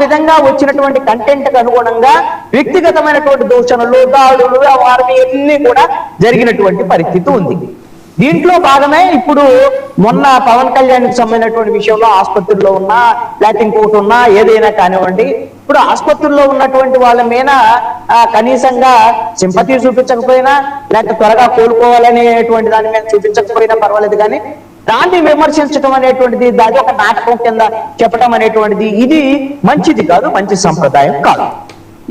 విధంగా వచ్చినటువంటి కంటెంట్ కు అనుగుణంగా వ్యక్తిగతమైనటువంటి దూషణలు, దాడులు, వ్యవహారం ఇవన్నీ కూడా జరిగినటువంటి పరిస్థితి ఉంది. దీంట్లో భాగమే ఇప్పుడు మొన్న పవన్ కళ్యాణ్ కి సంబంధించినటువంటి విషయంలో ఆసుపత్రిలో ఉన్నా లేకపోతే ఇంకోటి ఉన్నా ఏదైనా కానివ్వండి, ఇప్పుడు ఆసుపత్రిలో ఉన్నటువంటి వాళ్ళ మీద కనీసంగా సింపతి చూపించకపోయినా లేకపోతే త్వరగా కోలుకోవాలనేటువంటి దాని మీద చూపించకపోయినా పర్వాలేదు, కానీ దాన్ని విమర్శించడం అనేటువంటిది, దాని ఒక నాటకం కింద చెప్పడం అనేటువంటిది ఇది మంచిది కాదు, మంచి సంప్రదాయం కాదు.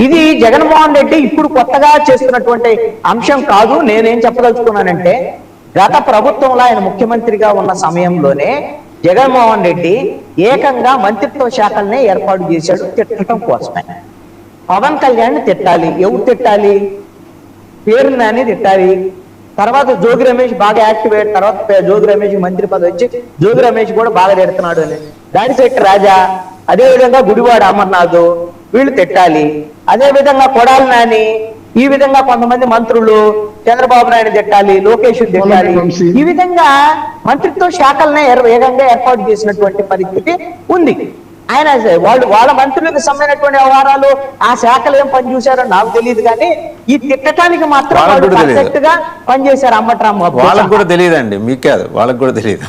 ఇది జగన్మోహన్ రెడ్డి ఇప్పుడు కొత్తగా చేస్తున్నటువంటి అంశం కాదు. నేనేం చెప్పదలుచుకున్నానంటే, గత ప్రభుత్వంలో ఆయన ముఖ్యమంత్రిగా ఉన్న సమయంలోనే జగన్మోహన్ రెడ్డి ఏకంగా మంత్రిత్వ శాఖల్ని ఏర్పాటు చేశాడు తిట్టడం కోసమే. పవన్ కళ్యాణ్ తిట్టాలి, ఎవరు తిట్టాలి? పేరు నాని తిట్టాలి. తర్వాత జోగి రమేష్ బాగా యాక్టివ్ అయిన తర్వాత జోగి రమేష్ మంత్రి పదవి వచ్చి జోగి రమేష్ కూడా బాగా తిడుతున్నాడు అని దాడిశెట్టి రాజా, అదేవిధంగా గుడివాడ అమర్నాథ్ వీళ్ళు తిట్టాలి. అదేవిధంగా కొడాలి నాని, ఈ విధంగా కొంతమంది మంత్రులు చంద్రబాబు నాయుడు తిట్టాలి, లోకేష్ తిట్టాలి. ఈ విధంగా మంత్రిత్వ శాఖలనే వేగంగా ఏర్పాటు చేసినటువంటి పరిస్థితి ఉంది. ఆయన వాళ్ళ మంత్రులకు సంబంధించినటువంటి వ్యవహారాలు ఆ శాఖలు ఏం పనిచేశారో నాకు తెలియదు, కానీ ఈ తిట్టడానికి మాత్రం పర్ఫెక్ట్ గా పనిచేశారు. అంబట్రాంబాబు వాళ్ళకి కూడా తెలియదండి, మీకు కాదు, వాళ్ళకి కూడా తెలియదు.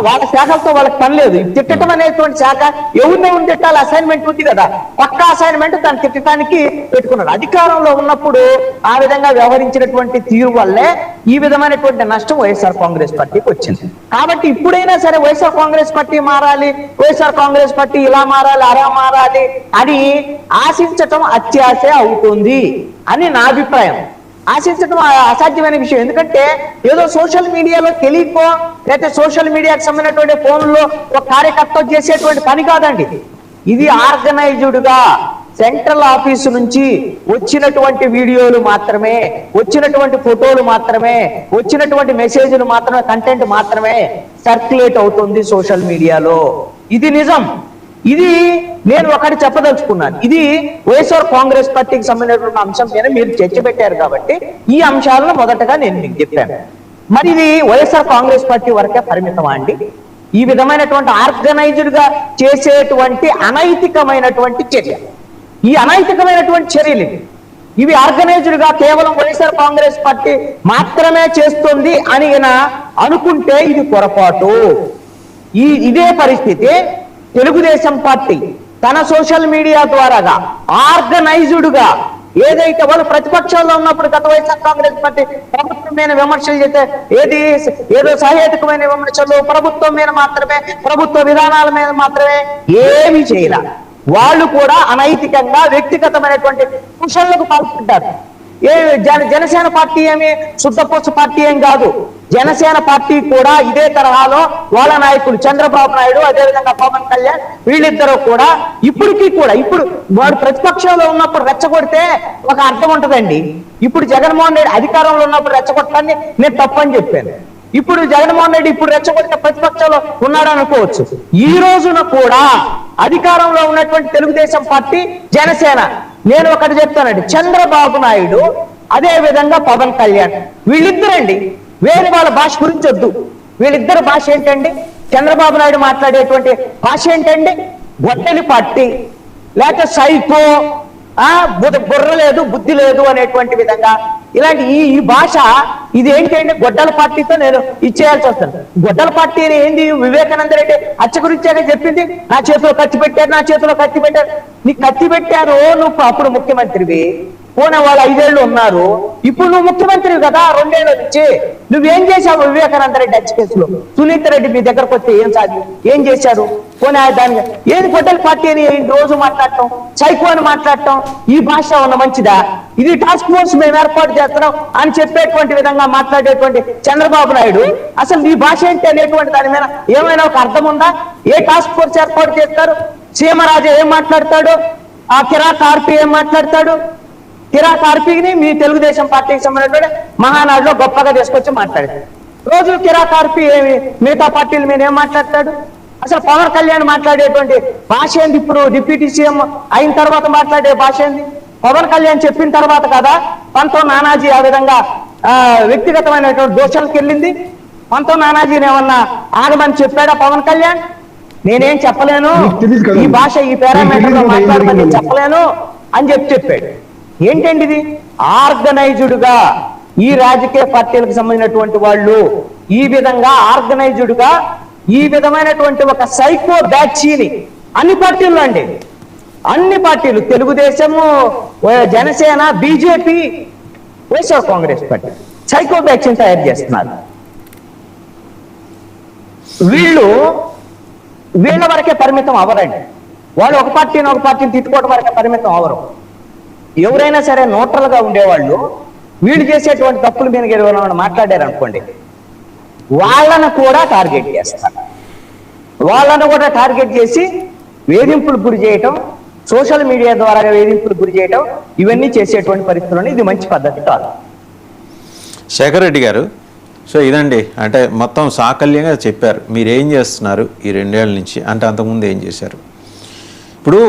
వాళ్ళ శాఖలతో వాళ్ళకి పని లేదు. తిట్టడం అనేటువంటి శాఖ ఎవరిని తిట్టాలి, అసైన్మెంట్ ఉంది కదా, పక్కా అసైన్మెంట్ దాన్ని తిట్టడానికి పెట్టుకున్నాడు. అధికారంలో ఉన్నప్పుడు ఆ విధంగా వ్యవహరించినటువంటి తీరు వల్లే ఈ విధమైనటువంటి నష్టం వైఎస్ఆర్ కాంగ్రెస్ పార్టీకి వచ్చింది. కాబట్టి ఇప్పుడైనా సరే వైఎస్ఆర్ కాంగ్రెస్ పార్టీ మారాలి, వైఎస్ఆర్ కాంగ్రెస్ పార్టీ ఇలా మారాలి, అలా మారాలి అని ఆశించటం అత్యాశ అవుతుంది అని నా అభిప్రాయం. ఆశించడం అసాధ్యమైన విషయం. ఎందుకంటే ఏదో సోషల్ మీడియాలో తెలియకో లేకపోతే సోషల్ మీడియాకి సంబంధించినటువంటి ఫోన్లో ఒక కార్యకర్త చేసేటువంటి పని కాదండి. ఇది ఆర్గనైజ్డ్ గా సెంట్రల్ ఆఫీసు నుంచి వచ్చినటువంటి వీడియోలు మాత్రమే, వచ్చినటువంటి ఫోటోలు మాత్రమే, వచ్చినటువంటి మెసేజ్లు మాత్రమే, కంటెంట్ మాత్రమే సర్క్యులేట్ అవుతుంది సోషల్ మీడియాలో. ఇది నిజం. ఇది నేను ఒకటి చెప్పదలుచుకున్నాను. ఇది వైఎస్ఆర్ కాంగ్రెస్ పార్టీకి సంబంధించినటువంటి అంశం మీద మీరు చర్చ పెట్టారు కాబట్టి ఈ అంశాలను మొదటగా నేను మీకు చెప్పాను. మరి ఇది వైఎస్ఆర్ కాంగ్రెస్ పార్టీ వరకే పరిమితమా అండి? ఈ విధమైనటువంటి ఆర్గనైజ్డ్ గా చేసేటువంటి అనైతికమైనటువంటి చర్య, ఈ అనైతికమైనటువంటి చర్యలు ఇవి ఆర్గనైజ్డ్ గా కేవలం వైఎస్ఆర్ కాంగ్రెస్ పార్టీ మాత్రమే చేస్తుంది అని అనుకుంటే ఇది పొరపాటు. ఇదే పరిస్థితి తెలుగుదేశం పార్టీ తన సోషల్ మీడియా ద్వారాగా ఆర్గనైజ్డ్ గా ఏదైతే వాళ్ళు ప్రతిపక్షంలో ఉన్నప్పుడు గత వైఎస్ఆర్ కాంగ్రెస్ పార్టీ ప్రభుత్వం మీద విమర్శలు చేస్తే ఏదో సహేతుకమైన విమర్శలు ప్రభుత్వం మీద మాత్రమే, ప్రభుత్వ విధానాల మీద మాత్రమే ఏమీ చేయలే. వాళ్ళు కూడా అనైతికంగా వ్యక్తిగతమైనటువంటి కుషన్లకు పాల్పడ్డారు. జనసేన పార్టీ ఏమి శుద్ధపోస పార్టీ ఏం కాదు. జనసేన పార్టీ కూడా ఇదే తరహాలో వాళ్ళ నాయకులు చంద్రబాబు నాయుడు, అదేవిధంగా పవన్ కళ్యాణ్ వీళ్ళిద్దరూ కూడా ఇప్పటికీ కూడా ఇప్పుడు వాడు ప్రతిపక్షంలో ఉన్నప్పుడు రెచ్చగొడితే ఒక అర్థం ఉంటుందండి. ఇప్పుడు జగన్మోహన్ రెడ్డి అధికారంలో ఉన్నప్పుడు రెచ్చగొట్టడాన్ని నేను తప్పని చెప్పాను. ఇప్పుడు జగన్మోహన్ రెడ్డి ఇప్పుడు రెచ్చగొట్టిన ప్రతిపక్షంలో ఉన్నాడు అనుకోవచ్చు. ఈ రోజున కూడా అధికారంలో ఉన్నటువంటి తెలుగుదేశం పార్టీ, జనసేన, నేను ఒకటి చెప్తానండి, చంద్రబాబు నాయుడు అదే విధంగా పవన్ కళ్యాణ్ వీళ్ళిద్దరండి. వేరే వాళ్ళ భాష గురించి వద్దు. వీళ్ళిద్దరు భాష ఏంటండి? చంద్రబాబు నాయుడు మాట్లాడేటువంటి భాష ఏంటండి? గొట్టెలి పార్టీ, లేకపోతే సైకో, బుర్ర లేదు బుద్ధి లేదు అనేటువంటి విధంగా ఇలాంటి ఈ భాష ఇది ఏంటంటే గొడ్డల పార్టీతో నేను ఇచ్చేయాల్సి వస్తుంది. గొడ్డల పార్టీ ఏంది? వివేకానంద రెడ్డి హత్య గురించానే చెప్పింది. నా చేతిలో కత్తి పెట్టారు, నా చేతిలో కత్తి పెట్టారు. నీకు కత్తి పెట్టారు, నువ్వు అప్పుడు ముఖ్యమంత్రివి, పోనీ వాళ్ళు 5 ఏళ్ళు ఉన్నారు, ఇప్పుడు నువ్వు ముఖ్యమంత్రి కదా 2 ఏళ్ళ నుంచి. నువ్వేం చేశావు వివేకానంద రెడ్డి హత్య కేసులో? సునీత రెడ్డి మీ దగ్గరకు వస్తే ఏం చేశారు? పోనీ దాని ఏది గొడ్డల పార్టీ అని రోజు మాట్లాడటం, సైకో అని మాట్లాడటం, ఈ భాష ఉన్న మంచిదా? ఇది టాస్క్ ఫోర్స్ మేము ఏర్పాటు చేస్తున్నాం అని చెప్పేటువంటి విధంగా మాట్లాడేటువంటి చంద్రబాబు నాయుడు అసలు ఈ భాష ఏంటి అనేటువంటి దాని మీద ఏమైనా ఒక అర్థం ఉందా? ఏ టాస్క్ ఫోర్స్ ఏర్పాటు చేస్తారు? సీమరాజు ఏం మాట్లాడతాడు? ఆ కిరాక్ ఆర్పి ఏం మాట్లాడతాడు? కిరాక్ ఆర్పిని మీ తెలుగుదేశం పార్టీకి సంబంధించిన మహానాడులో గొప్పగా తీసుకొచ్చి మాట్లాడతాడు. రోజు కిరాక్ ఆర్పి మిగతా పార్టీల మీద ఏం మాట్లాడతాడు? అసలు పవన్ కళ్యాణ్ మాట్లాడేటువంటి భాష ఏంది? ఇప్పుడు డిప్యూటీ సీఎం అయిన తర్వాత మాట్లాడే భాష ఏంది? పవన్ కళ్యాణ్ చెప్పిన తర్వాత కదా పంతో నానాజీ ఆ విధంగా వ్యక్తిగతమైనటువంటి దోషాలకు వెళ్ళింది. పంతో నానాజీని ఏమన్నా ఆగమని చెప్పాడా పవన్ కళ్యాణ్? నేనేం చెప్పలేను, మీకు తెలీదు కదా. ఈ భాష ఈ పారామీటర్ లో మీకు తెలీదు కదా, ఏం మాట్లాడమని జరిగిందో. చెప్పలేను అని చెప్పాడు. ఏంటండి ఇది? ఆర్గనైజ్డ్ గా ఈ రాజకీయ పార్టీలకు సంబంధించినటువంటి వాళ్ళు ఈ విధంగా ఆర్గనైజ్డ్ గా ఈ విధమైనటువంటి ఒక సైకో బ్యాచీని అన్ని పార్టీల్లో అండి, అన్ని పార్టీలు, Telugu Desam, Janasena, BJP, YSR Congress party psycho బ్యాచీని తయారు చేస్తున్నారు. వీళ్ళ వరకే పరిమితం అవరండి. వాళ్ళు ఒక పార్టీని తిట్టుకోవడం వరకే పరిమితం అవరు. ఎవరైనా సరే న్యూట్రల్ గా ఉండేవాళ్ళు వీళ్ళు చేసేటువంటి తప్పుల మీద మాట్లాడారు అనుకోండి, వాళ్ళను కూడా టార్గెట్ చేస్తారు. వాళ్ళను కూడా టార్గెట్ చేసి వేధింపులకు గురి చేయటం, సోషల్ మీడియా ద్వారా వేధింపులకు గురి చేయటం, ఇవన్నీ చేసేటువంటి పరిస్థితుల్లో ఇది మంచి పద్ధతి కాదు. శేఖర్ రెడ్డి గారు, సో ఇదండి, అంటే మొత్తం సాకల్యంగా చెప్పారు మీరు ఏం చేస్తున్నారు ఈ 2 ఏళ్ల నుంచి, అంటే అంతకుముందు ఏం చేశారు. ఇప్పుడు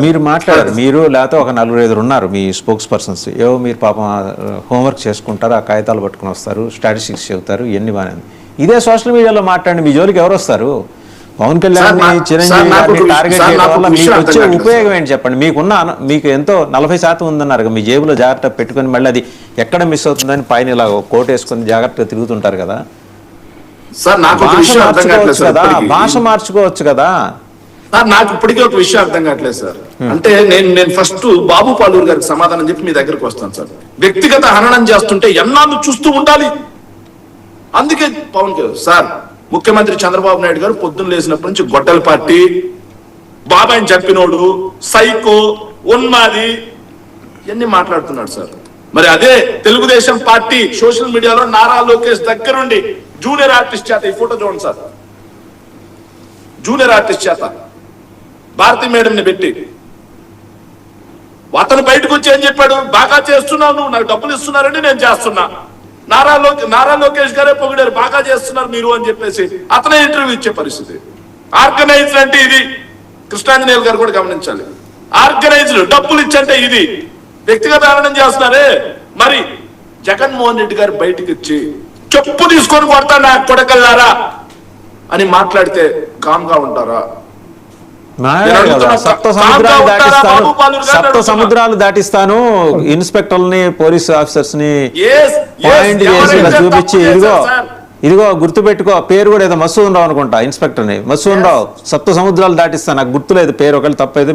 మీరు మాట్లాడారు, మీరు లేకపోతే ఒక 4-5 ఉన్నారు మీ స్పోక్స్ పర్సన్స్, ఏవో మీరు పాపం హోంవర్క్ చేసుకుంటారు, ఆ కాగితాలు పట్టుకుని వస్తారు, స్టాటిస్టిక్స్ చెబుతారు, ఇవన్నీ బాగానే. ఇదే సోషల్ మీడియాలో మాట్లాడండి, మీ జోలికి ఎవరు వస్తారు? పవన్ కళ్యాణ్ చిరంజీవి గారిని టార్గెట్ చేయడం వల్ల మీకు వచ్చే ఉపయోగం ఏంటి చెప్పండి? మీకు ఎంతో 40% ఉందన్నారు, మీ జేబులో జాగ్రత్త పెట్టుకొని మళ్ళీ అది ఎక్కడ మిస్ అవుతుందని పైన ఇలా కోట్ వేసుకొని జాగ్రత్తగా తిరుగుతుంటారు కదా. భాష మార్చుకోవచ్చు కదా. నాకు ఇప్పటికీ ఒక విషయం అర్థం కావట్లేదు సార్. అంటే నేను ఫస్ట్ బాబు పాలూరు గారికి సమాధానం చెప్పి మీ దగ్గరకు వస్తాను సార్. వ్యక్తిగత హననం చేస్తుంటే ఎన్నాళ్ళు చూస్తూ ఉండాలి. అందుకే పవన్ సార్, ముఖ్యమంత్రి చంద్రబాబు నాయుడు గారు పొద్దున్న లేచినప్పటి నుంచి గొడ్డల పార్టీ, బాబాయిని చంపినోడు, సైకో, ఉన్మాది ఇవన్నీ మాట్లాడుతున్నాడు సార్. మరి అదే తెలుగుదేశం పార్టీ సోషల్ మీడియాలో నారా లోకేష్ దగ్గరుండి జూనియర్ ఆర్టిస్ట్ చేత, ఈ ఫోటో చూడండి సార్, జూనియర్ ఆర్టిస్ట్ చేత భారతీ మేడం ని పెట్టి అతను బయటకు వచ్చి ఏం చెప్పాడు? బాగా చేస్తున్నావు నువ్వు, నాకు డబ్బులు ఇస్తున్నారండి నేను చేస్తున్నా. నారా లోకేష్ గారే పొగిడారు, బాగా చేస్తున్నారు మీరు అని చెప్పేసి అతనే ఇంటర్వ్యూ ఇచ్చే పరిస్థితి. ఆర్గనైజ్డ్ అంటే ఇది, కృష్ణాంజనేయులు గారు కూడా గమనించాలి. ఆర్గనైజ్డ్ డబ్బులు ఇచ్చంటే ఇది. వ్యక్తిగత ఆనందం చేస్తున్నారే. మరి జగన్మోహన్ రెడ్డి గారు బయటకు వచ్చి చెప్పు తీసుకొని కొడతా నా కొడకల్లారా అని మాట్లాడితే కామ్గా ఉంటారా? సప్త సముద్రాలు దాటిస్తాను, ఇన్స్పెక్టర్ని, పోలీస్ ఆఫీసర్స్ ని పాయింట్ చేసి చూపించి, ఇదిగో గుర్తుపెట్టుకో, పేరు కూడా ఏదో మసూన్ రావు అనుకుంటా, ఇన్స్పెక్టర్ ని మసూన్ రావు, సప్త సముద్రాలు దాటిస్తాను, నాకు గుర్తులేదు పేరు, ఒకవేళ తప్పైతే